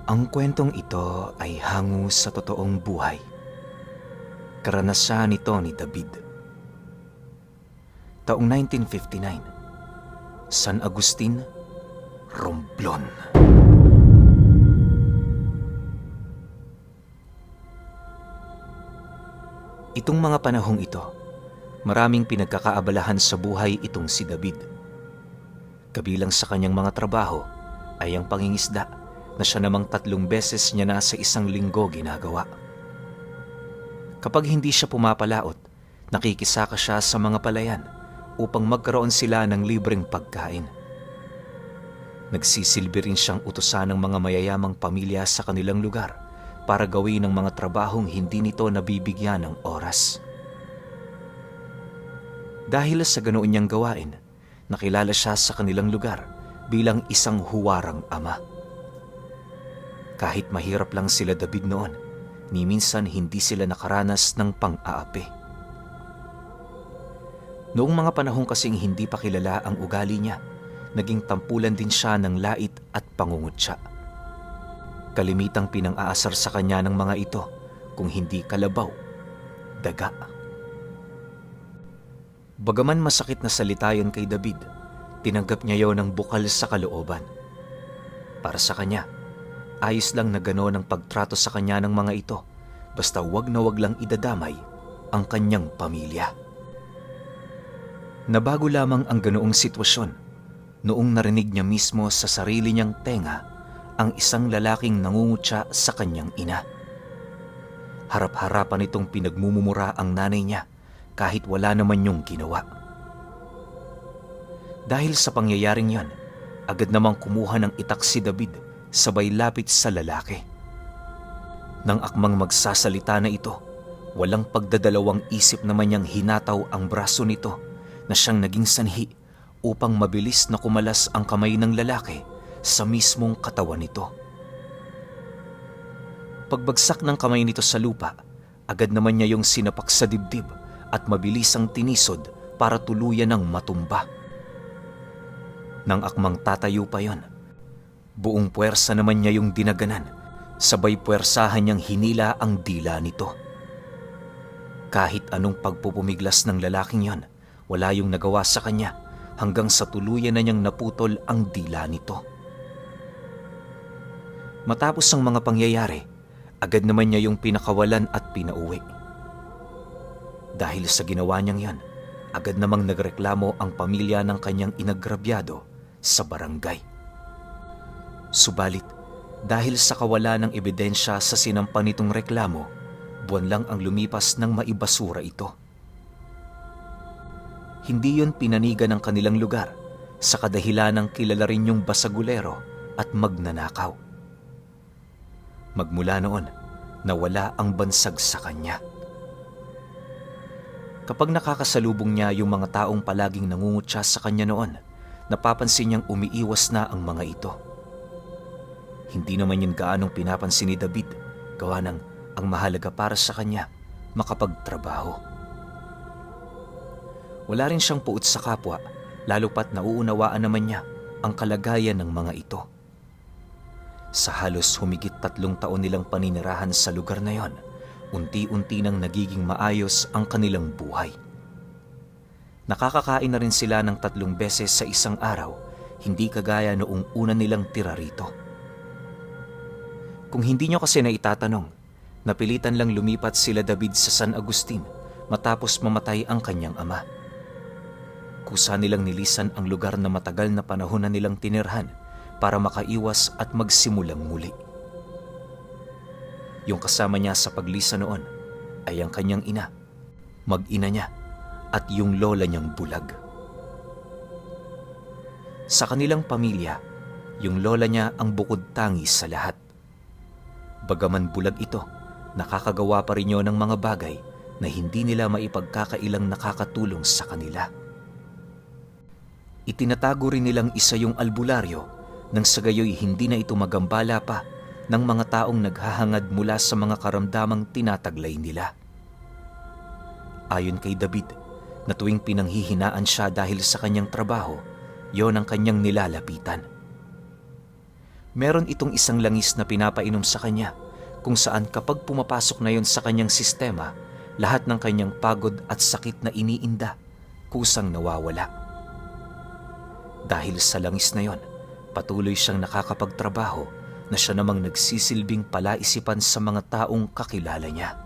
Ang kwentong ito ay hango sa totoong buhay. Karanasan nito ni David. Taong 1959, San Agustin, Romblon. Itong mga panahong ito, maraming pinagkakaabalahan sa buhay itong si David. Kabilang sa kanyang mga trabaho ay ang pangingisda na siya namang 3 beses niya na sa isang linggo ginagawa. Kapag hindi siya pumapalaot, nakikisaka siya sa mga palayan upang magkaroon sila ng libreng pagkain. Nagsisilbi rin siyang utusan ng mga mayayamang pamilya sa kanilang lugar para gawin ang mga trabahong hindi nito nabibigyan ng oras. Dahil sa ganoon niyang gawain, nakilala siya sa kanilang lugar bilang isang huwarang ama. Kahit mahirap lang sila David noon, ni minsan hindi sila nakaranas ng pang-aapi. Noong mga panahong kasing hindi pa kilala ang ugali niya, naging tampulan din siya ng lait at pangungutya. Kalimitang pinang-aasar sa kanya ng mga ito, kung hindi kalabaw, daga. Bagaman masakit na salita yon kay David, tinanggap niya yon ng bukal sa kalooban. Para sa kanya, ayos lang na gano'n ang pagtrato sa kanya ng mga ito, basta wag na wag lang idadamay ang kanyang pamilya. Nabago lamang ang ganoong sitwasyon noong narinig niya mismo sa sarili niyang tenga ang isang lalaking nangungutya sa kanyang ina. Harap-harapan itong pinagmumumura ang nanay niya kahit wala naman niyong ginawa. Dahil sa pangyayaring yon, agad namang kumuha ng itak si David sabay lapit sa lalaki. Nang akmang magsasalita na ito, walang pagdadalawang isip naman niyang hinataw ang braso nito na siyang naging sanhi upang mabilis na kumalas ang kamay ng lalaki sa mismong katawan nito. Pagbagsak ng kamay nito sa lupa, agad naman niya yung sinapak sa dibdib at mabilis ang tinisod para tuluyan ng matumba. Nang akmang tatayo pa yon, buong puwersa naman niya yung dinaganan, sabay puwersahan niyang hinila ang dila nito. Kahit anong pagpupumiglas ng lalaking yon, wala yung nagawa sa kanya hanggang sa tuluyan na niyang naputol ang dila nito. Matapos ang mga pangyayari, agad naman niya yung pinakawalan at pinauwi. Dahil sa ginawa niyang yan, agad namang nagreklamo ang pamilya ng kanyang inagrabyado sa barangay. Subalit, dahil sa kawalan ng ebidensya sa sinampan nitong reklamo, buwan lang ang lumipas nang maibasura ito. Hindi yon pinanigan ng kanilang lugar sa kadahilan ng kilala rin yung basagulero at magnanakaw. Magmula noon, nawala ang bansag sa kanya. Kapag nakakasalubong niya yung mga taong palaging nangungutya sa kanya noon, napapansin niyang umiiwas na ang mga ito. Hindi naman yun gaanong pinapansin ni David, gawa ng ang mahalaga para sa kanya, makapagtrabaho. Wala rin siyang puot sa kapwa, lalo pat nauunawaan naman niya ang kalagayan ng mga ito. Sa halos humigit 3 taon nilang paninirahan sa lugar na yon, unti-unti nang nagiging maayos ang kanilang buhay. Nakakakain na rin sila ng 3 beses sa isang araw, hindi kagaya noong una nilang tira rito. Kung hindi nyo kasi naitatanong, napilitan lang lumipat sila David sa San Agustin matapos mamatay ang kanyang ama. Kusa nilang nilisan ang lugar na matagal na panahon na nilang tinirhan para makaiwas at magsimulang muli. Yung kasama niya sa paglisa noon ay ang kanyang ina, mag-ina niya at yung lola niyang bulag. Sa kanilang pamilya, yung lola niya ang bukod tangi sa lahat. Bagaman bulag ito, nakakagawa pa rin yun ng mga bagay na hindi nila maipagkakailang nakakatulong sa kanila. Itinatago rin nilang isa yung albularyo nang sa gayoy hindi na ito magambala pa ng mga taong naghahangad mula sa mga karamdamang tinataglay nila. Ayon kay David, na tuwing pinanghihinaan siya dahil sa kanyang trabaho, yon ang kanyang nilalapitan. Meron itong isang langis na pinapainom sa kanya kung saan kapag pumapasok na yon sa kanyang sistema, lahat ng kanyang pagod at sakit na iniinda, kusang nawawala. Dahil sa langis na yon, patuloy siyang nakakapagtrabaho na siya namang nagsisilbing palaisipan sa mga taong kakilala niya.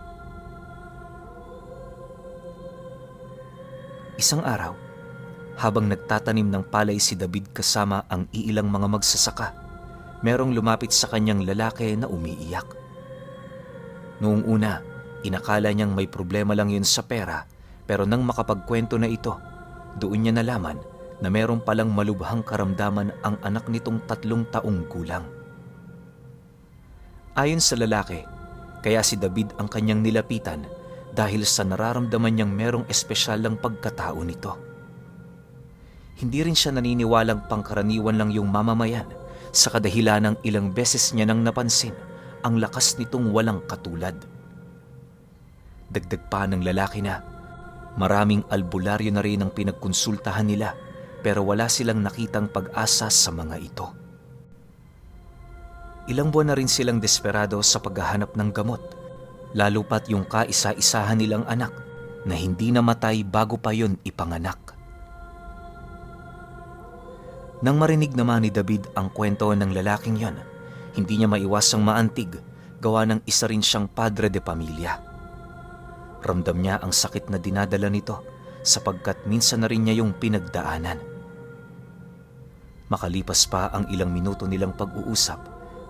Isang araw, habang nagtatanim ng palay si David kasama ang iilang mga magsasaka, merong lumapit sa kanyang lalaki na umiiyak. Noong una, inakala niyang may problema lang yun sa pera, pero nang makapagkwento na ito, doon niya nalaman na meron palang malubhang karamdaman ang anak nitong 3 taong gulang. Ayon sa lalaki, kaya si David ang kanyang nilapitan dahil sa nararamdaman niyang merong espesyal lang pagkatao nito. Hindi rin siya naniniwalang pangkaraniwan lang yung mamamayan sa kadahilanang ilang beses niya nang napansin ang lakas nitong walang katulad. Dagdag pa ng lalaki na maraming albularyo na rin ang pinagkonsultahan nila pero wala silang nakitang pag-asa sa mga ito. Ilang buwan na rin silang desperado sa paghahanap ng gamot, lalo pat yung kaisa-isahan nilang anak na hindi namatay bago pa yon ipanganak. Nang marinig naman ni David ang kwento ng lalaking yon, hindi niya maiwasang maantig gawa ng isa rin siyang padre de pamilya. Ramdam niya ang sakit na dinadala nito sapagkat minsan na rin niya yung pinagdaanan. Makalipas pa ang ilang minuto nilang pag-uusap,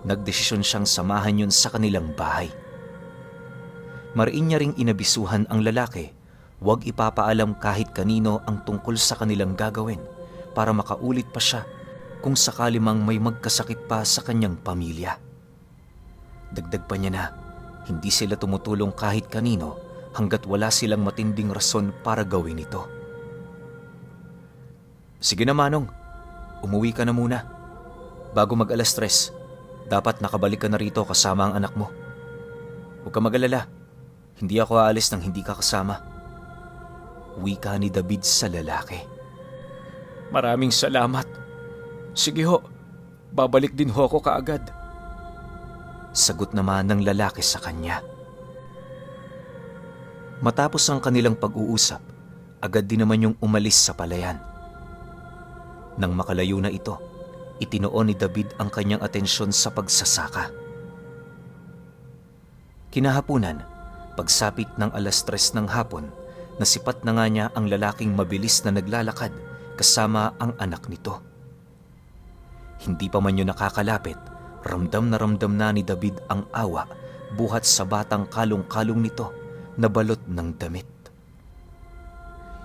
nagdesisyon siyang samahan yun sa kanilang bahay. Mariin niya ring inabisuhan ang lalaki, huwag ipapaalam kahit kanino ang tungkol sa kanilang gagawin para makaulit pa siya kung sakali mang may magkasakit pa sa kanyang pamilya. Dagdag pa niya na hindi sila tumutulong kahit kanino hanggat wala silang matinding rason para gawin ito. Sige na Manong, umuwi ka na muna. Bago mag-alas 3, dapat nakabalik ka na rito kasama ang anak mo. Huwag ka mag-alala, hindi ako aalis nang hindi ka kasama. Wika ni David sa lalaki. Maraming salamat. Sige ho, babalik din ho ako kaagad. Sagot naman ng lalaki sa kanya. Matapos ang kanilang pag-uusap, agad din naman yung umalis sa palayan. Nang makalayo na ito, itinuon ni David ang kanyang atensyon sa pagsasaka. Kinahapunan, pagsapit ng alas 3 ng hapon, nasipat na nga niya ang lalaking mabilis na naglalakad kasama ang anak nito. Hindi pa man yun nakakalapit, ramdam na ni David ang awa buhat sa batang kalong-kalong nito na balot ng damit.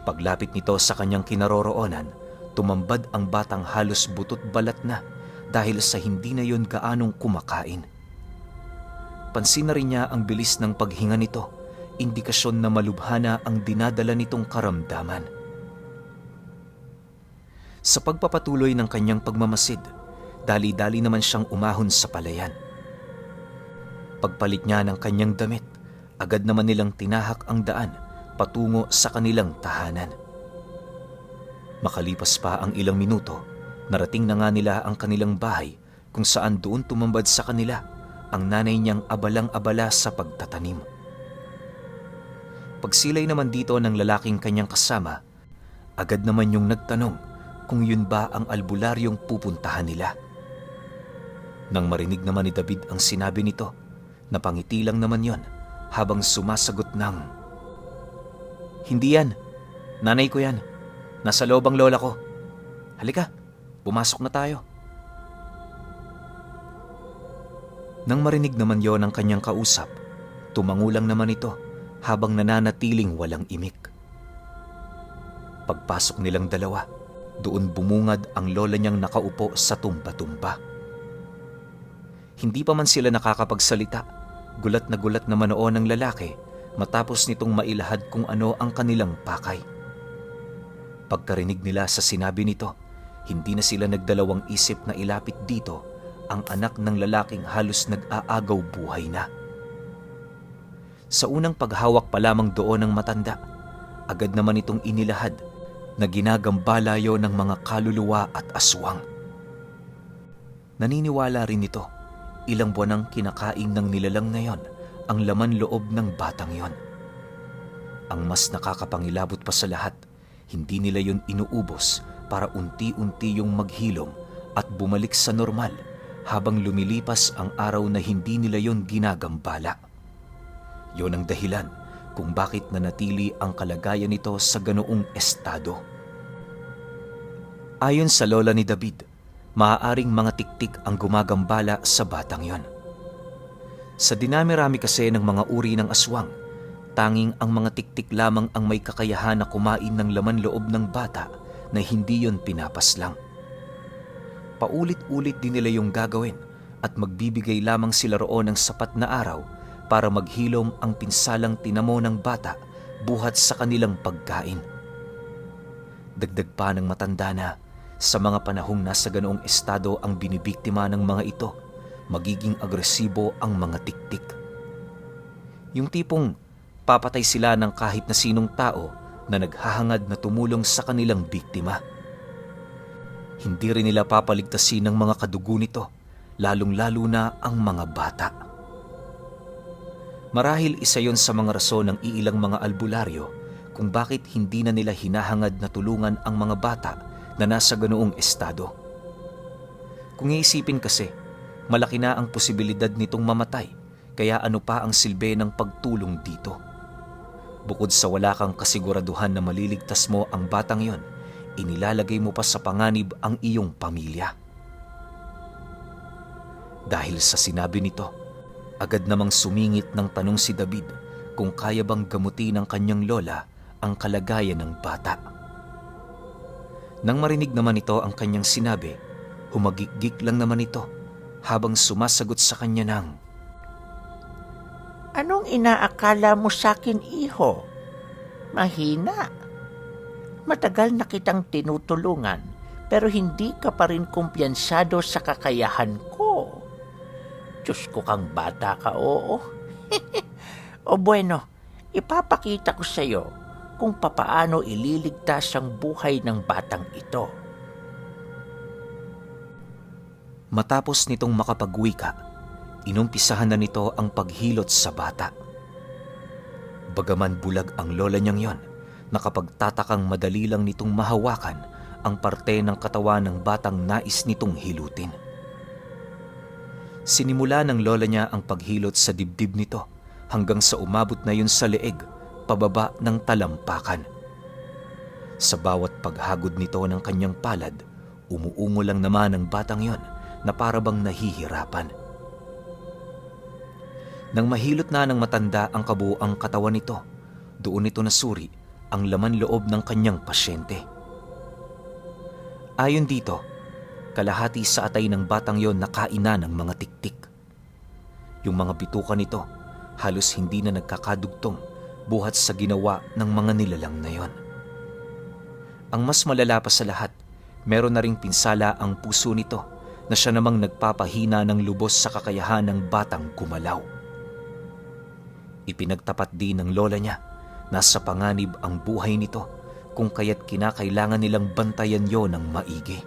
Paglapit nito sa kanyang kinaroroonan, tumambad ang batang halos butot balat na dahil sa hindi na yun gaanong kumakain. Pansin na rin niya ang bilis ng paghinga nito, indikasyon na malubhana ang dinadala nitong karamdaman. Sa pagpapatuloy ng kanyang pagmamasid, dali-dali naman siyang umahon sa palayan. Pagpalit niya ng kanyang damit, agad naman nilang tinahak ang daan patungo sa kanilang tahanan. Makalipas pa ang ilang minuto, narating na nga nila ang kanilang bahay kung saan doon tumambad sa kanila ang nanay niyang abalang-abala sa pagtatanim. Pagsilay naman dito ng lalaking kanyang kasama, agad naman yung nagtanong kung yun ba ang albularyong pupuntahan nila. Nang marinig naman ni David ang sinabi nito, napangiti lang naman yon habang sumasagot ng, "Hindi yan. Nanay ko yan. Nasa loob ang lola ko. Halika, pumasok na tayo." Nang marinig naman yon ng kanyang kausap, tumangulang naman ito habang nananatiling walang imik. Pagpasok nilang dalawa, doon bumungad ang lola niyang nakaupo sa tumba-tumba. Hindi pa man sila nakakapagsalita, gulat na manoon ng lalaki matapos nitong mailahad kung ano ang kanilang pakay. Pagkarinig nila sa sinabi nito, hindi na sila nagdalawang isip na ilapit dito ang anak ng lalaking halos nag-aagaw buhay na. Sa unang paghawak pa lamang doon ng matanda, agad naman itong inilahad na ginagambalayo ng mga kaluluwa at aswang. Naniniwala rin ito, ilang buwan ang kinakain ng nilalang na yon ang laman loob ng batang yon. Ang mas nakakapangilabot pa sa lahat, hindi nila yon inuubos para unti-unti yung maghilom at bumalik sa normal habang lumilipas ang araw na hindi nila yon ginagambala. Yon ang dahilan kung bakit nanatili ang kalagayan nito sa ganoong estado. Ayon sa lola ni David, maaaring mga tiktik ang gumagambala sa batang yon. Sa dinami-rami kasi ng mga uri ng aswang, tanging ang mga tiktik lamang ang may kakayahan na kumain ng laman loob ng bata na hindi yon pinapaslang. Paulit-ulit din nila yung gagawin at magbibigay lamang sila roon ng sapat na araw para maghilom ang pinsalang tinamo ng bata buhat sa kanilang pagkain. Dagdag pa ng matanda na, sa mga panahong nasa ganoong estado ang binibiktima ng mga ito, magiging agresibo ang mga tiktik. Yung tipong papatay sila ng kahit na sinong tao na naghahangad na tumulong sa kanilang biktima. Hindi rin nila papaligtasin ng mga kadugo nito, lalong-lalo na ang mga bata. Marahil isa yon sa mga rason ng iilang mga albularyo kung bakit hindi na nila hinahangad na tulungan ang mga bata na nasa ganoong estado. Kung iisipin kasi, malaki na ang posibilidad nitong mamatay, kaya ano pa ang silbi ng pagtulong dito? Bukod sa wala kang kasiguraduhan na maliligtas mo ang batang yon, inilalagay mo pa sa panganib ang iyong pamilya. Dahil sa sinabi nito, agad namang sumingit ng tanong si David kung kaya bang gamutin ng kanyang lola ang kalagayan ng bata. Nang marinig naman ito ang kanyang sinabi, humagikgik lang naman ito habang sumasagot sa kanya ng, "Anong inaakala mo sakin, iho? Mahina. Matagal na kitang tinutulungan pero hindi ka pa rin kumpiyansado sa kakayahan ko. Diyos ko kang bata ka, oo." O bueno, ipapakita ko sa iyo kung papaano ililigtas ang buhay ng batang ito. Matapos nitong makapagwika, inumpisahan na nito ang paghilot sa bata. Bagaman bulag ang lola niyang yon, nakapagtatakang madali lang nitong mahawakan ang parte ng katawan ng batang nais nitong hilutin. Sinimula ng lola niya ang paghilot sa dibdib nito hanggang sa umabot na yun sa leeg, pababa ng talampakan. Sa bawat paghagod nito ng kanyang palad, umuungo lang naman ang batang yon na parabang nahihirapan. Nang mahilot na ng matanda ang kabuuang katawan nito, doon nito nasuri ang laman loob ng kanyang pasyente. Ayon dito, kalahati sa atay ng batang yon nakaina ng mga tiktik. Yung mga bituka nito halos hindi na nagkakadugtong buhat sa ginawa ng mga nilalang na yon. Ang mas malala pa sa lahat, meron na ring pinsala ang puso nito na siya namang nagpapahina ng lubos sa kakayahan ng batang gumalaw. Ipinagtapat din ng lola niya na sa panganib ang buhay nito kung kaya't kinakailangan nilang bantayan yon ng maigi.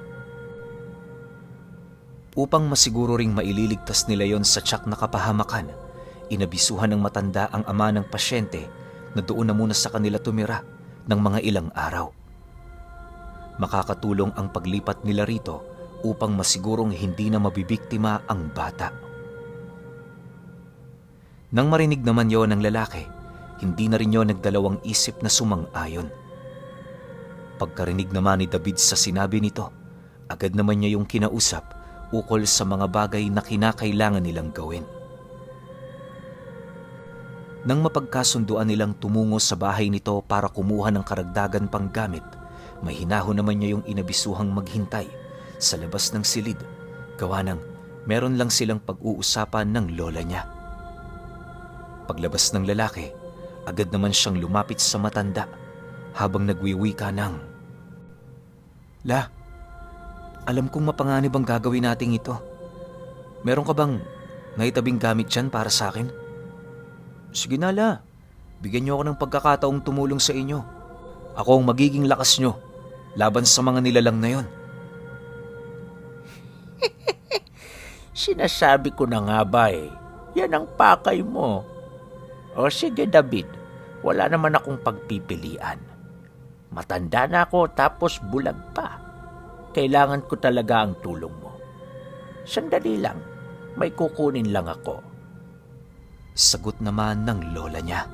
Upang masiguro ring maililigtas nila yon sa tiyak na kapahamakan, inabisuhan ng matanda ang ama ng pasyente na doon na muna sa kanila tumira ng mga ilang araw. Makakatulong ang paglipat nila rito upang masigurong hindi na mabibiktima ang bata. Nang marinig naman yon ng lalaki, hindi na rin yon nagdalawang isip na sumang-ayon. Pagkarinig naman ni David sa sinabi nito, agad naman niya yung kinausap ukol sa mga bagay na kinakailangan nilang gawin. Nang mapagkasunduan nilang tumungo sa bahay nito para kumuha ng karagdagan pang gamit, may hinahon naman niya yung inabisuhang maghintay sa labas ng silid, gawa ng meron lang silang pag-uusapan ng lola niya. Paglabas ng lalaki, agad naman siyang lumapit sa matanda habang nagwiwika ng, "La, alam kong mapanganib ang gagawin nating ito. Meron ka bang naitabing gamit dyan para sa akin?" "Sige na, La. Bigyan niyo ako ng pagkakataong tumulong sa inyo. Ako ang magiging lakas niyo laban sa mga nilalang na yon." Sinasabi ko na nga ba yan ang pakay mo. O sige David, wala naman akong pagpipilian. Matanda na ako tapos bulag pa. Kailangan ko talaga ang tulong mo. Sandali lang, may kukunin lang ako. Sagot naman ng lola niya.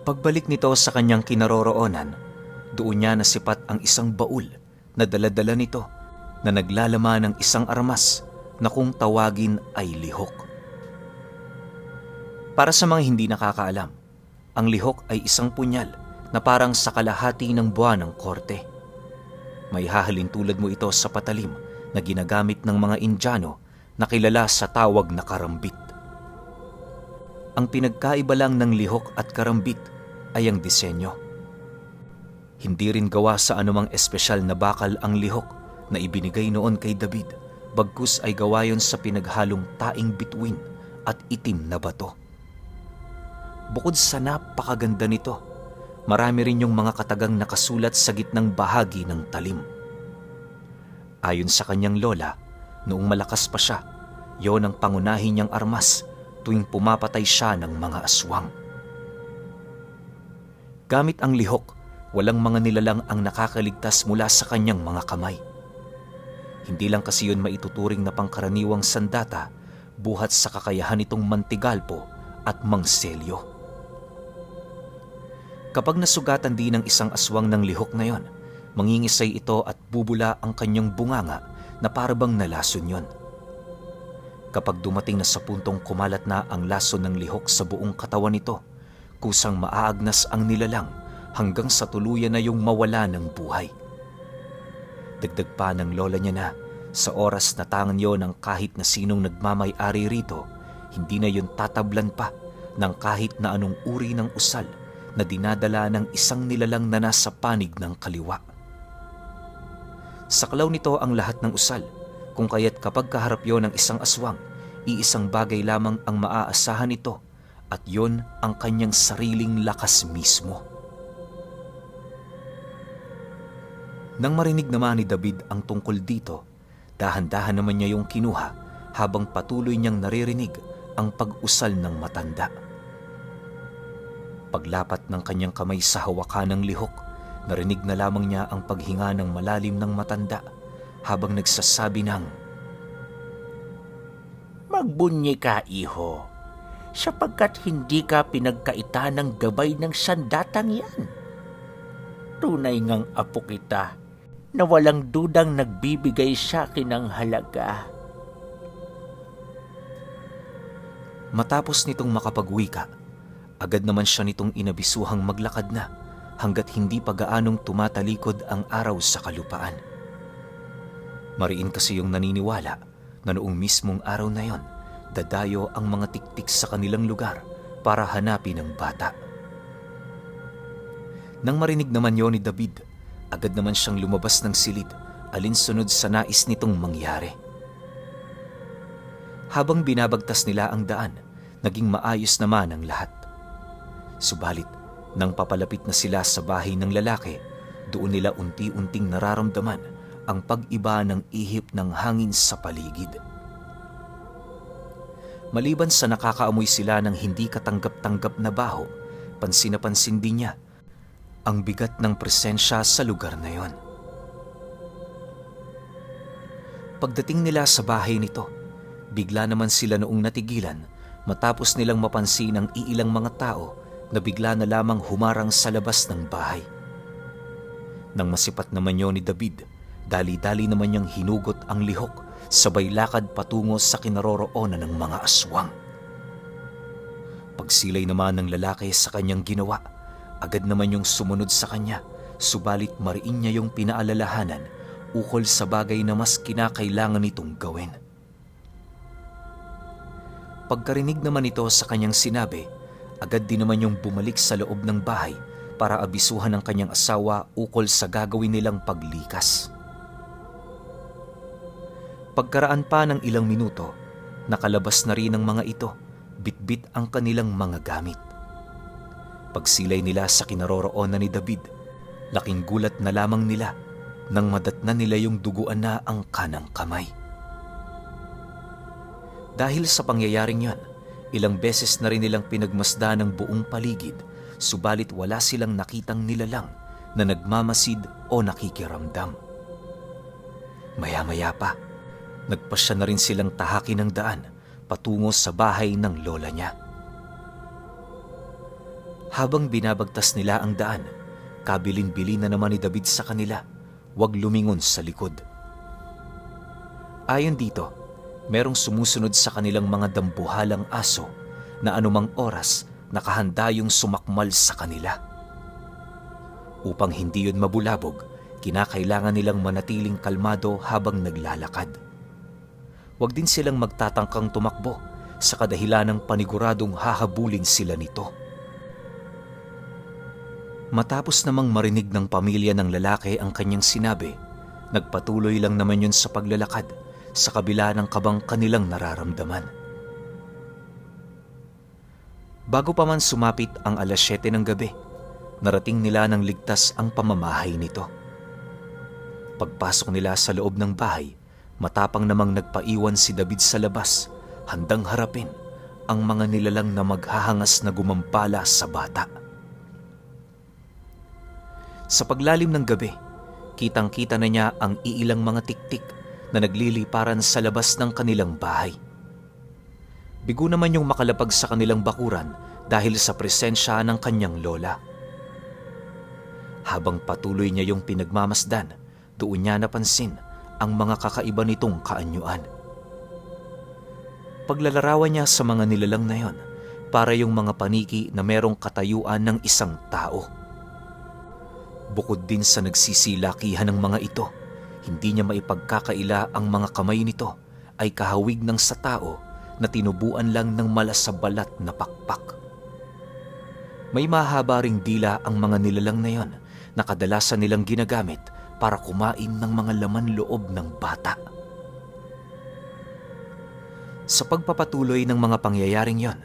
Pagbalik nito sa kanyang kinaroroonan, doon niya nasipat ang isang baul na dala-dala nito na naglalaman ng isang armas na kung tawagin ay lihok. Para sa mga hindi nakakaalam, ang lihok ay isang punyal na parang sa kalahati ng buwan ng korte. May hahalin tulad mo ito sa patalim na ginagamit ng mga Indiano na kilala sa tawag na karambit. Ang pinagkaiba lang ng lihok at karambit ay ang disenyo. Hindi rin gawa sa anumang espesyal na bakal ang lihok na ibinigay noon kay David, bagkus ay gawa yon sa pinaghalong taing bituin at itim na bato. Bukod sa napakaganda nito, marami rin yung mga katagang nakasulat sa gitnang bahagi ng talim. Ayon sa kanyang lola, noong malakas pa siya, yon ang pangunahin niyang armas tuwing pumapatay siya ng mga aswang. Gamit ang lihok, walang mga nilalang ang nakakaligtas mula sa kanyang mga kamay. Hindi lang kasi yun maituturing na pangkaraniwang sandata buhat sa kakayahan nitong mantigalpo at mangselyo. Kapag nasugatan din ng isang aswang ng lihok na yon, mangingisay ito at bubula ang kanyang bunganga na parabang nalason yon. Kapag dumating na sa puntong kumalat na ang lason ng lihok sa buong katawan nito, kusang maaagnas ang nilalang hanggang sa tuluyan na yung mawala ng buhay. Dagdag pa ng lola niya na sa oras na tangan yon ng kahit na sinong nagmamay-ari rito, hindi na yon tatablan pa ng kahit na anong uri ng usal na dinadala ng isang nilalang na nasa panig ng kaliwa. Saklaw nito ang lahat ng usal, kung kaya't kapag kaharap yon ng isang aswang, iisang bagay lamang ang maaasahan nito at yon ang kanyang sariling lakas mismo. Nang marinig naman ni David ang tungkol dito, dahan-dahan naman niya yung kinuha habang patuloy niyang naririnig ang pag-usal ng matanda. Paglapat ng kanyang kamay sa hawakan ng lihok, narinig na lamang niya ang paghinga ng malalim ng matanda habang nagsasabi ng, Magbunyi ka, iho, sapagkat hindi ka pinagkaita ng gabay ng sandatang yan. Tunay ngang apo kita na walang dudang nagbibigay sa akin ng halaga. Matapos nitong makapag-wika, agad naman siya nitong inabisuhang maglakad na hanggat hindi pa gaanong tumatalikod ang araw sa kalupaan. Mariin kasi yung naniniwala na noong mismong araw na yon, dadayo ang mga tiktik sa kanilang lugar para hanapin ang bata. Nang marinig naman yon ni David, agad naman siyang lumabas ng silid alinsunod sa nais nitong mangyari. Habang binabagtas nila ang daan, naging maayos naman ang lahat. Subalit, nang papalapit na sila sa bahay ng lalaki, doon nila unti-unting nararamdaman ang pag-iba ng ihip ng hangin sa paligid. Maliban sa nakakaamoy sila ng hindi katanggap-tanggap na baho, pansin na pansin din niya ang bigat ng presensya sa lugar na yon. Pagdating nila sa bahay nito, bigla naman sila noong natigilan matapos nilang mapansin ang iilang mga tao na bigla na lamang humarang sa labas ng bahay. Nang masipat naman yon ni David, dali-dali naman niyang hinugot ang lihok sabay lakad patungo sa kinaroroonan ng mga aswang. Pagsilay naman ng lalaki sa kanyang ginawa, agad naman yung sumunod sa kanya, subalit mariin niya yung pinaalalahanan ukol sa bagay na mas kinakailangan nitong gawin. Pagkarinig naman ito sa kanyang sinabi, agad din naman yung bumalik sa loob ng bahay para abisuhan ang kanyang asawa ukol sa gagawin nilang paglikas. Pagkaraan pa ng ilang minuto, nakalabas na rin ang mga ito, bitbit ang kanilang mga gamit. Pagsilay nila sa kinaroroonan ni David, laking gulat na lamang nila nang madatnan nila yung duguan na ang kanang kamay. Dahil sa pangyayaring yon, ilang beses na rin nilang pinagmasdan ang buong paligid, subalit wala silang nakitang nilalang na nagmamasid o nakikiramdam. Maya-maya pa, nagpasya na rin silang tahakin ng daan patungo sa bahay ng lola niya. Habang binabagtas nila ang daan, kabilin-bili na naman ni David sa kanila, huwag lumingon sa likod. Ayon dito, merong sumusunod sa kanilang mga dambuhalang aso na anumang oras nakahanda yung sumakmal sa kanila. Upang hindi yun mabulabog, kinakailangan nilang manatiling kalmado habang naglalakad. Huwag din silang magtatangkang tumakbo sa kadahilan ng paniguradong hahabulin sila nito. Matapos namang marinig ng pamilya ng lalaki ang kanyang sinabi, nagpatuloy lang naman yun sa paglalakad sa kabila ng kabang kanilang nararamdaman. Bago pa man sumapit ang 7:00 ng gabi, narating nila ng ligtas ang pamamahay nito. Pagpasok nila sa loob ng bahay, matapang namang nagpaiwan si David sa labas, handang harapin ang mga nilalang na maghahangas na gumampala sa bata. Sa paglalim ng gabi, kitang-kita na niya ang iilang mga tiktik na nagliliparan sa labas ng kanilang bahay. Bigo naman yung makalapag sa kanilang bakuran dahil sa presensya ng kanyang lola. Habang patuloy niya yung pinagmamasdan, doon niya napansin ang mga kakaiba nitong kaanyuan. Paglalarawan niya sa mga nilalang na yon, para yung mga paniki na merong katayuan ng isang tao. Bukod din sa nagsisilakihan ng mga ito, hindi niya maipagkakaila ang mga kamay nito ay kahawig ng sa tao na tinubuan lang ng malasabalat na pakpak. May mahaba ring dila ang mga nilalang na yon na kadalasan nilang ginagamit para kumain ng mga laman loob ng bata. Sa pagpapatuloy ng mga pangyayaring yon,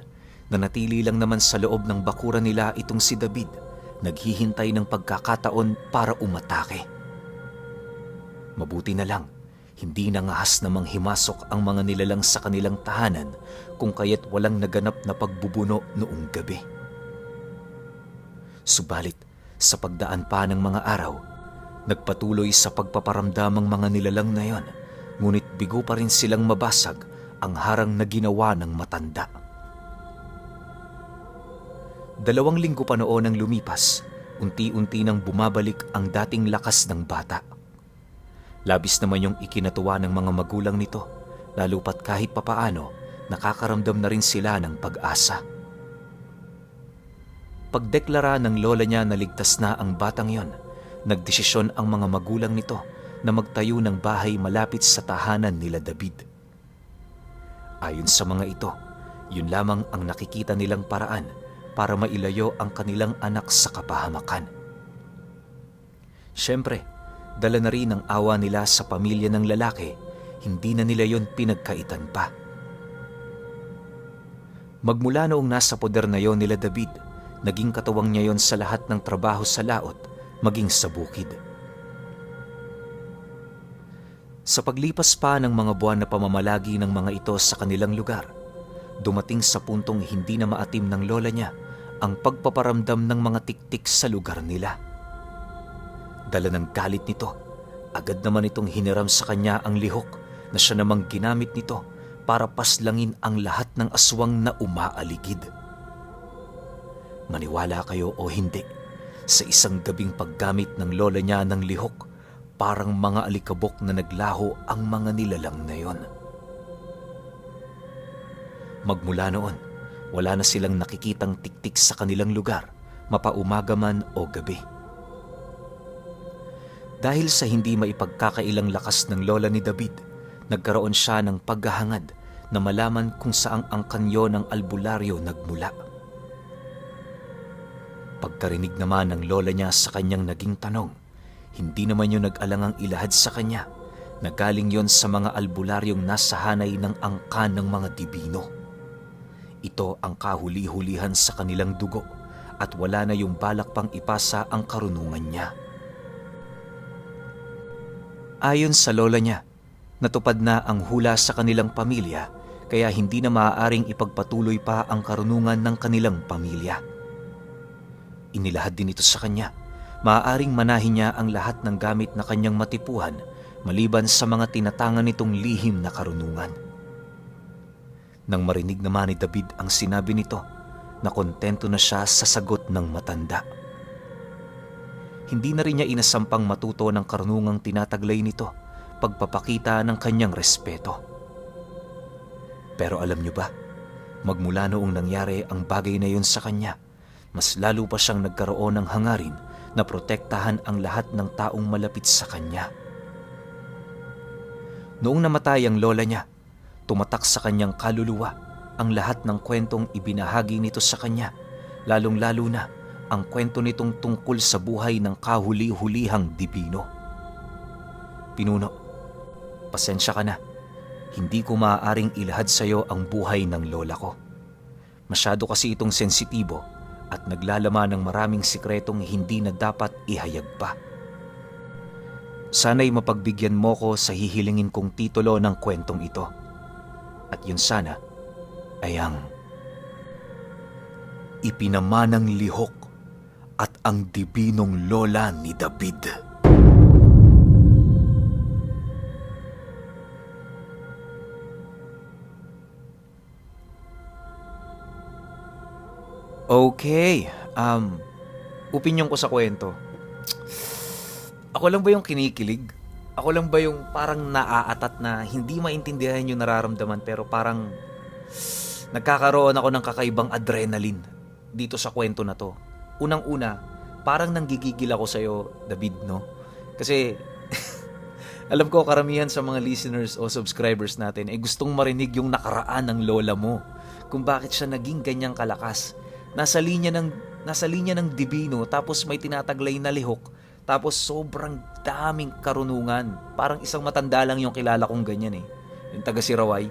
nanatili lang naman sa loob ng bakuran nila itong si David, naghihintay ng pagkakataon para umatake. Mabuti na lang, hindi nangahas namang himasok ang mga nilalang sa kanilang tahanan kung kaya't walang naganap na pagbubuno noong gabi. Subalit, sa pagdaan pa ng mga araw, nagpatuloy sa pagpaparamdam ang mga nilalang na yon, ngunit bigo pa rin silang mabasag ang harang na ginawa ng matanda. 2 linggo pa noon ang lumipas, unti-unti nang bumabalik ang dating lakas ng bata. Labis naman yung ikinatuwa ng mga magulang nito, lalo pat kahit papaano nakakaramdam na rin sila ng pag-asa. Pagdeklara ng lola niya na ligtas na ang batang yon, nagdesisyon ang mga magulang nito na magtayo ng bahay malapit sa tahanan nila David. Ayon sa mga ito, yun lamang ang nakikita nilang paraan para mailayo ang kanilang anak sa kapahamakan. Siyempre, dala na rin ang awa nila sa pamilya ng lalaki, hindi na nila yon pinagkaitan pa. Magmula noong nasa poder na yon nila David, naging katuwang niya yon sa lahat ng trabaho sa laot, maging sa bukid. Sa paglipas pa ng mga buwan na pamamalagi ng mga ito sa kanilang lugar, dumating sa puntong hindi na maatim ng lola niya ang pagpaparamdam ng mga tiktik sa lugar nila. Dala ng galit nito, agad naman itong hiniram sa kanya ang lihok na siya namang ginamit nito para paslangin ang lahat ng aswang na umaaligid. Maniwala kayo o hindi, sa isang gabing paggamit ng lola niya ng lihok, parang mga alikabok na naglaho ang mga nilalang na yon. Magmula noon, wala na silang nakikitang tiktik sa kanilang lugar, mapaumaga man o gabi. Dahil sa hindi maipagkakailang lakas ng lola ni David, nagkaroon siya ng paghahangad na malaman kung saang ang kanyo ng albularyo nagmula. Pagkarinig naman ng lola niya sa kanyang naging tanong, hindi naman yun nag-alangang ilahad sa kanya na galing yon sa mga albularyong nasa hanay ng angkan ng mga dibino. Ito ang kahuli-hulihan sa kanilang dugo at wala na yung balak pang ipasa ang karunungan niya. Ayon sa lola niya, natupad na ang hula sa kanilang pamilya kaya hindi na maaaring ipagpatuloy pa ang karunungan ng kanilang pamilya. Inilahad din ito sa kanya. Maaaring manahin niya ang lahat ng gamit na kanyang matipuhan maliban sa mga tinatangan nitong lihim na karunungan. Nang marinig naman ni David ang sinabi nito, na kontento na siya sa sagot ng matanda. Hindi na rin niya inasampang matuto ng karunungang tinataglay nito, pagpapakita ng kanyang respeto. Pero alam niyo ba, magmula noong nangyari ang bagay na yun sa kanya, mas lalo pa siyang nagkaroon ng hangarin na protektahan ang lahat ng taong malapit sa kanya. Noong namatay ang lola niya, tumatak sa kanyang kaluluwa ang lahat ng kwentong ibinahagi nito sa kanya, lalong-lalo na ang kwento nitong tungkol sa buhay ng kahuli-hulihang dibino. Pinuno, pasensya ka na. Hindi ko maaaring ilahad sa iyo ang buhay ng lola ko. Masyado kasi itong sensitibo at naglalaman ng maraming sikretong hindi na dapat ihayag pa. Sana'y mapagbigyan mo ko sa hihilingin kong titulo ng kwentong ito. At yun sana ay ang Ipinamanang Lihok at ang Dibinong Lola ni David. Okay, opinyon ko sa kwento. Ako lang ba yung kinikilig? Ako lang ba yung parang naaatat na hindi maintindihan yung nararamdaman pero parang nagkakaroon ako ng kakaibang adrenaline dito sa kwento na to? Unang-una, parang nanggigigil ako sa'yo, David, no? Kasi alam ko karamihan sa mga listeners o subscribers natin ay gustong marinig yung nakaraan ng lola mo. Kung bakit siya naging ganyang kalakas. Nasa linya ng dibino, tapos may tinataglay na lihok, tapos sobrang daming karunungan. Parang isang matanda lang yung kilala kong ganyan yung taga Siraway.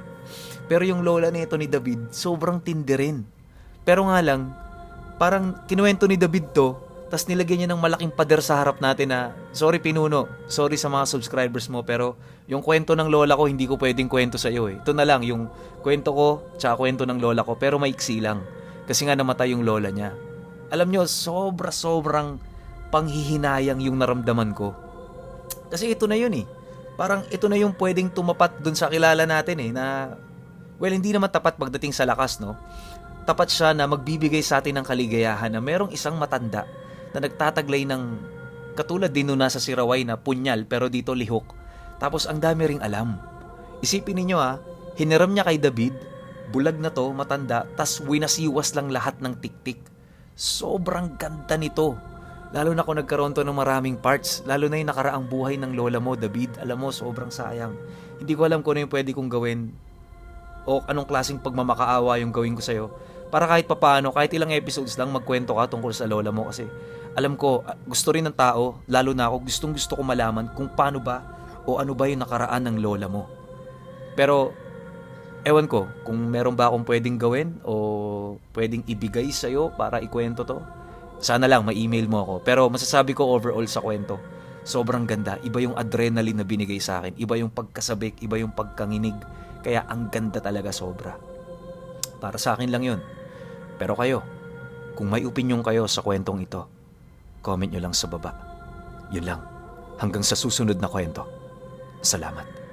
Pero yung lola nito ni David, sobrang tindi rin. Pero nga lang, parang kinuwento ni David to, tas nilagyan niya ng malaking pader sa harap natin na, sorry Pinuno, sorry sa mga subscribers mo, pero yung kwento ng lola ko hindi ko pwedeng kwento sa iyo. Ito na lang, yung kwento ko, tsaka kwento ng lola ko, pero maiksi lang. Kasi nga namatay yung lola niya. Alam nyo, sobrang panghihinayang yung naramdaman ko. Kasi ito na yun Parang ito na yung pwedeng tumapat dun sa kilala natin na, well, hindi naman tapat pagdating sa lakas, no? Tapat siya na magbibigay sa atin ng kaligayahan na merong isang matanda na nagtataglay ng katulad din nung nasa Siraway na punyal pero dito lihok. Tapos ang dami ring alam. Isipin ninyo hiniram niya kay David, bulag na to, matanda, tas winasiwas lang lahat ng tiktik. Sobrang ganda nito. Lalo na kung nagkaroon to ng maraming parts, lalo na yung nakaraang buhay ng lola mo, David. Alam mo, sobrang sayang. Hindi ko alam kung ano yung pwede kong gawin o anong klaseng pagmamakaawa yung gawin ko sa'yo. Para kahit papaano, kahit ilang episodes lang, magkwento ka tungkol sa lola mo. Kasi alam ko, gusto rin ng tao, lalo na ako, gusto ko malaman kung paano ba o ano ba yung nakaraan ng lola mo. Pero ewan ko kung meron ba akong pwedeng gawin o pwedeng ibigay sa'yo para ikwento to. Sana lang ma-email mo ako. Pero masasabi ko overall sa kwento, sobrang ganda. Iba yung adrenaline na binigay sa akin. Iba yung pagkasabik, iba yung pagkanginig. Kaya ang ganda talaga sobra. Para sa akin lang yun. Pero kayo, kung may opinyon kayo sa kwentong ito, comment nyo lang sa baba. Yun lang. Hanggang sa susunod na kwento. Salamat.